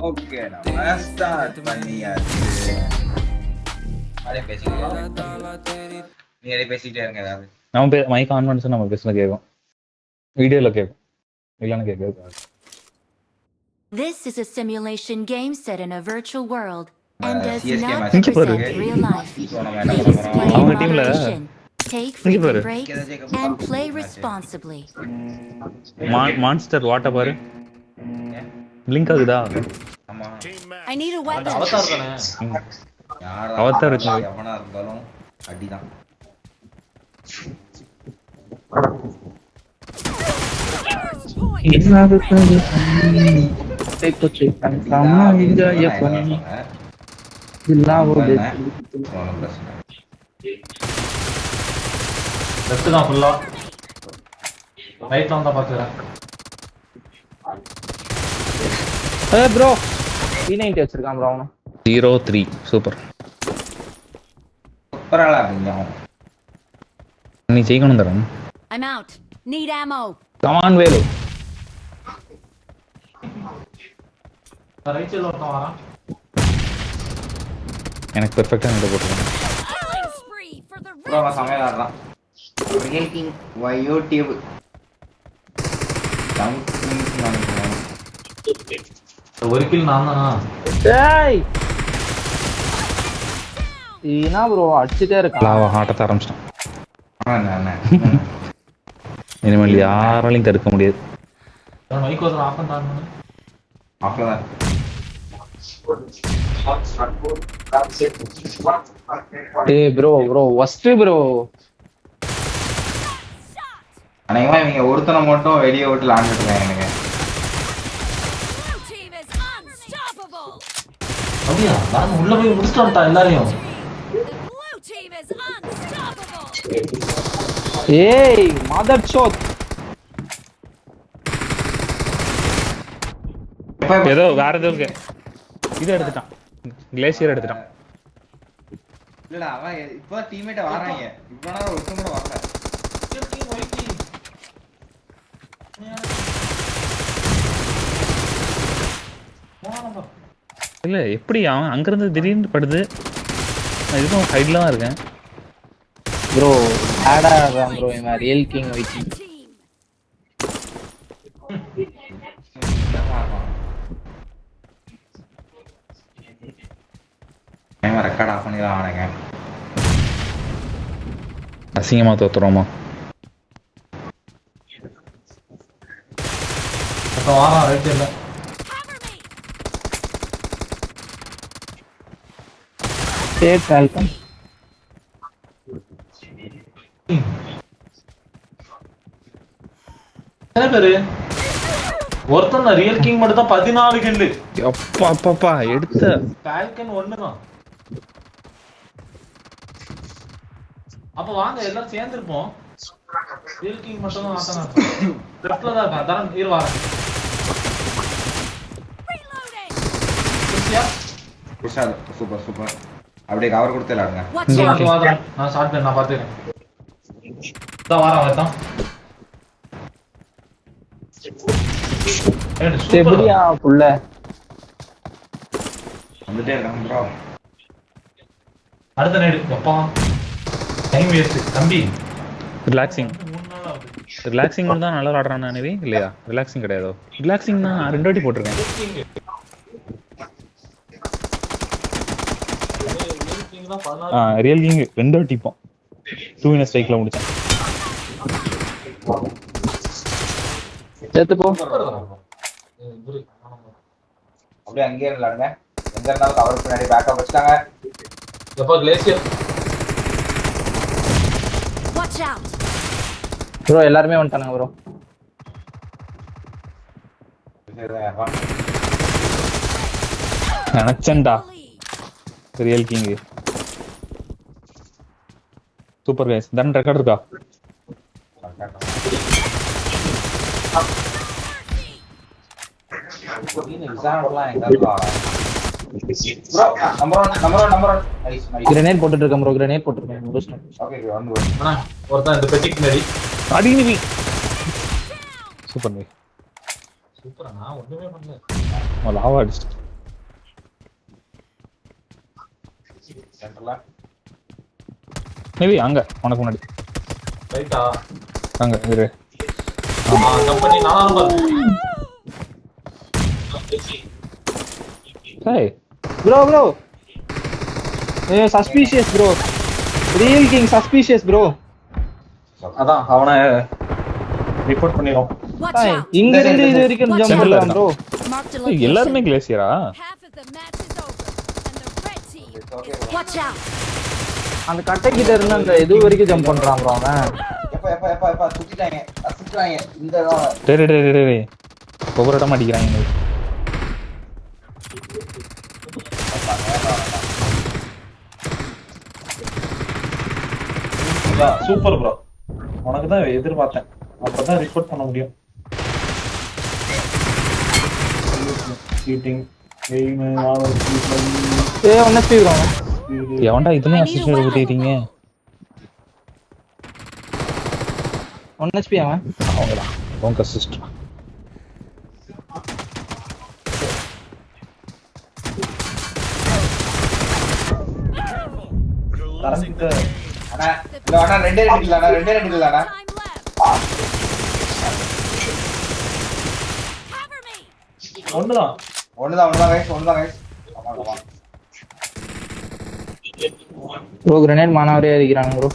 Okay நம்ம start பண்ணியாச்சு. அப்படியே பேசிக்கலாம். நீ பேசிட்டே இருங்க ஏதாவது. நம்ம மைக் ஆன் பண்ணி நம்ம பேசல கேட்கும், வீடியோல கேட்கும், இல்லைன்னு கேட்காது. This is a simulation game set in a virtual world and does CSK not match represent real life. Please play in moderation, take frequent breaks, and play responsibly. Monster வாட்ட பாரு, பிளிங்க் ஆகுதா? ஆமா, I need a weapon. Avatar தானே. Avatar இருக்கு. எவனா இருந்தாலும் அடிதான். Left தான் ஃபுல்லா, ரைட்ல வந்தா பாத்துறேன். ப்ரோ P90 வச்சிருக்கான் ப்ரோ. அவனு 03 சூப்பர். சூப்பரா இருந்தீங்க. நீ ஜெயிக்கணும் தரேன். I'm out. Need ammo. Come on Velu. Right சைடுல ஒருத்தன் வரான். எனக்கு பெர்ஃபெக்ட்டா நட போட்டுருங்க. ப்ரோ நான் சமையலாடுறான். ரியல் கிங் யூடியூப் ஒரு கில் நான் தானா? டேய் ஈனா ப்ரோ அடிச்சிட்டே இருக்கான். லாவா ஹார்ட்ட ஆரம்பிச்சிட்டான். அண்ணா இனிமேல் யாராலையும் தடுக்க முடியாது. நான் மைக் வந்து ஆஃப் பண்ணானே. அவ்வளவுதான். டேய் ப்ரோ வஸ்ட் ப்ரோ. அன்னைக்கு இவங்க ஒருத்தனை மட்டும் வெளியே விட்டு லாங்கிட்டு இருக்காங்க. எனக்கு அப்படியா? நான் உள்ள போய் முடிச்சிட்டு வந்துட்டான் எல்லாரையும். ஏய் மதர் ஷோட். ஏதோ வேற ஏதோ இருக்கு. இதை எடுத்துட்டான், கிளேசியர் எடுத்துட்டான். இல்லடா அவன் இப்போ டீம்மேட் வராங்க. இப்போ நான் ஒருத்தன் கூட வரல. இல்ல எப்படி அவன் அங்கிருந்து திடீர்னு படுது. நான் இதுவும் ஹைட்ல தான் இருக்கேன் ப்ரோ. ஆடா ஆடுறான் ப்ரோ. இவன் real king viking. Record off பண்ணி தான் ஆனங்க. அசிங்கமா தோத்துறோமா? அப்ப வாரா ரைட் சைடுல. Take falcon. என்ன பேரு? ஒருத்தன் ரியல் கிங் மட்டும் தான் 14 கில். அப்பா அப்பா எடுத்த ஃபால்கன் 1 தான். அப்ப வாங்க எல்லாரும் சேர்ந்து இருப்போம். ரியல் கிங் மட்டும் தான் ஆட்டனா. லெஃப்ட்ல தான் இருக்கா. தரன் இரு வாரேன். Kushal super super. அப்படியே கவர் கொடுத்து விளையாடுங்க. நான் ஸ்டார்ட் பண்ண நான் பாத்துக்கிறேன். தான் வாரேன் வரதான். எப்படியா புள்ள வந்துட்டே இருக்காங்க ப்ரோ. அடுத்த நேடு எப்பா டைம் வேஸ்ட் தம்பி. ரிலாக்ஸிங் தான் நல்லா விளாடுறான். நினைவே இல்லையா? ரிலாக்ஸிங் கிடையாதோ? ரிலாக்ஸிங் தான் 2 வாட்டி போட்டிருக்கேன். ரியல் கிங் 2 வாட்டி இப்போ 2 இன் ஸ்ட்ரைக்ல முடிச்சேன். செத்து போ. அப்படியே அங்கேயே விளையாடுங்க. எங்க இருந்தாலும் கவர் பின்னாடி பேக்கப் வச்சுட்டாங்க. எப்பா கிளேசியர் Watch out. ப்ரோ எல்லாரும் வந்துட்டானுங்க ப்ரோ. நினைச்சேன்டா ரியல் கிங் சூப்பர் கைஸ். தன் ரெக்கார்ட் இருக்கா? கிரனேட் போட்டுட்டு இருக்கேன் ப்ரோ. கிரனேட் போட்டுருக்கேன். ஓகே ஒருத்தன் இந்த பெட்டிக்கு முன்னாடி அடி நீ சூப்பர் நீ சூப்பரா. நான் ஒண்ணுமே பண்ணல. லாவா அடிச்சு சென்டர்ல மேபி அங்க உனக்கு முன்னாடி ரைட்டா அங்க இரு. Company 4 number hey bro suspicious bro. Real king suspicious bro. அதான் அவனை ரிப்போர்ட் பண்ணிரோம். Watch out! இங்க இருந்து இது வரைக்கும் Watch ஜம்ப் out. பண்ணலாம் ப்ரோ. Marked a ஏய், எல்லாருமே location. கிளேசியரா? Half of the match is over, and the red team is... Watch out! அந்த கட்டை கிட்ட இருந்து அந்த இது வரைக்கும் ஜம்ப் பண்றான் ப்ரோ அவன். எப்ப சுத்திட்டாங்க சுத்துறாங்க இந்த இடம். டேய் ஒவ்வொரு இடமா அடிக்கிறாங்க. Super bro. உனக்கு தான் எதிர்பார்த்தேன். அப்பதான் ரிப்போர்ட் பண்ண முடியும். சீட்டிங் எய்ம் ஏய் ஒண்ணே ஸ்பீட் ப்ரோ. எவன்டா இதுலயும் அசிஸ்டன்ட் கொடுத்தீங்க? ஒண்ணே ஸ்பீட் அவன். அவங்கடா உங்க அசிஸ்டன்ட். கரெக்ட். அண்ணா இல்ல அண்ணா ரெண்டே ரெண்டு இல்லடா. ஒண்ணுதான். ஒண்ணுதான் கைஸ் ஆமா. ப்ரோ கிரனேட் மானாவரே அடிக்கிறாங்க ப்ரோ.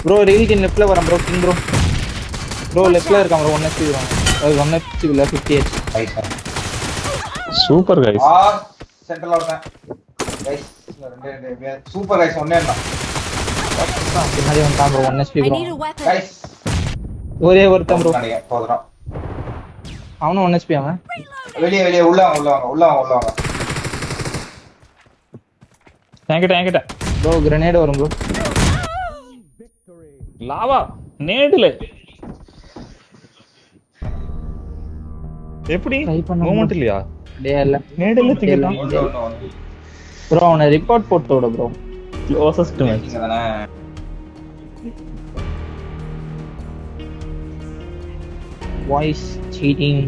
ப்ரோ ரியல் கிங் லெஃப்ட்ல வரேன் ப்ரோ. கிங் ப்ரோ லெஃப்ட்ல இருக்கான் ப்ரோ. ஒண்ணே ஸ்பீட் ப்ரோ. அது ஒண்ணே ஸ்பீட் இல்ல 58. Guys super guys. சென்டர்ல வரேன் கைஸ். ரெண்டு சூப்பர் கைஸ் ஒண்ணேடா. பின்னாடி வந்தான் ப்ரோ. ஒண்ணே I speed bro. need a weapon. Guys ஒரே ஒருத்தன் ப்ரோ. போதுறோம். அவனும் ஒண்ணே ஸ்பீட் அவன். வெளியே உள்ள வாங்க. என்கிட்ட ப்ரோ கிரனேட் வரும் ப்ரோ. லாவா நேடுல எப்படி Try பண்ண மூமெண்ட் இல்லையா? டேய் இல்ல. நேடுல திங்கலாம். ப்ரோ அவனை ரிப்போர்ட் போட்டு விடு ப்ரோ. Closest match. தானே வாய்ஸ் சீட்டிங்